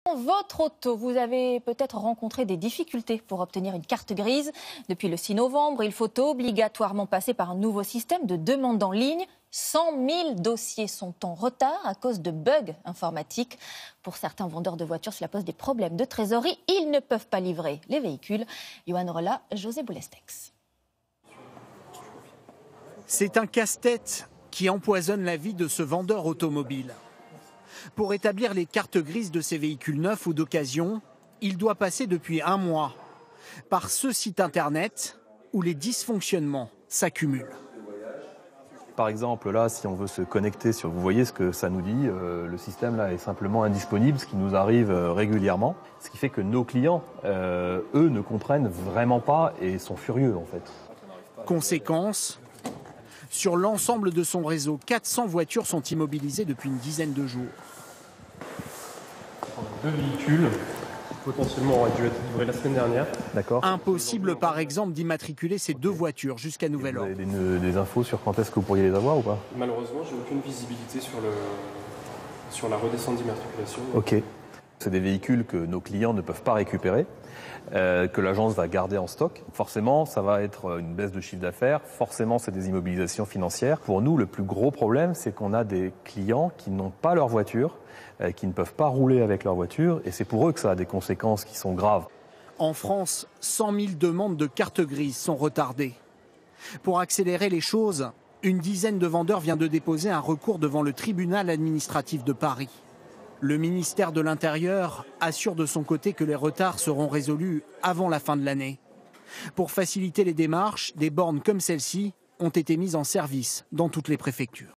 Votre auto, vous avez peut-être rencontré des difficultés pour obtenir une carte grise. Depuis le 6 novembre, il faut obligatoirement passer par un nouveau système de demande en ligne. 100 000 dossiers sont en retard à cause de bugs informatiques. Pour certains vendeurs de voitures, cela pose des problèmes de trésorerie. Ils ne peuvent pas livrer les véhicules. Johan Rolla, José Boulestex. C'est un casse-tête qui empoisonne la vie de ce vendeur automobile. Pour établir les cartes grises de ses véhicules neufs ou d'occasion, il doit passer depuis un mois par ce site internet où les dysfonctionnements s'accumulent. Par exemple, là, si on veut se connecter sur, vous voyez ce que ça nous dit, le système là est simplement indisponible, ce qui nous arrive régulièrement. Ce qui fait que nos clients, eux, ne comprennent vraiment pas et sont furieux en fait. Conséquence, sur l'ensemble de son réseau, 400 voitures sont immobilisées depuis une dizaine de jours. Deux véhicules, potentiellement auraient dû être livrés la semaine dernière. D'accord. Impossible par exemple d'immatriculer ces deux voitures jusqu'à nouvel Vous ordre. avez des infos sur quand est-ce que vous pourriez les avoir ou pas? Malheureusement, j'ai aucune visibilité sur la redescente d'immatriculation. Ok. C'est des véhicules que nos clients ne peuvent pas récupérer, que l'agence va garder en stock. Forcément, ça va être une baisse de chiffre d'affaires. Forcément, c'est des immobilisations financières. Pour nous, le plus gros problème, c'est qu'on a des clients qui n'ont pas leur voiture, qui ne peuvent pas rouler avec leur voiture. Et c'est pour eux que ça a des conséquences qui sont graves. En France, 100 000 demandes de cartes grises sont retardées. Pour accélérer les choses, une dizaine de vendeurs vient de déposer un recours devant le tribunal administratif de Paris. Le ministère de l'Intérieur assure de son côté que les retards seront résolus avant la fin de l'année. Pour faciliter les démarches, des bornes comme celle-ci ont été mises en service dans toutes les préfectures.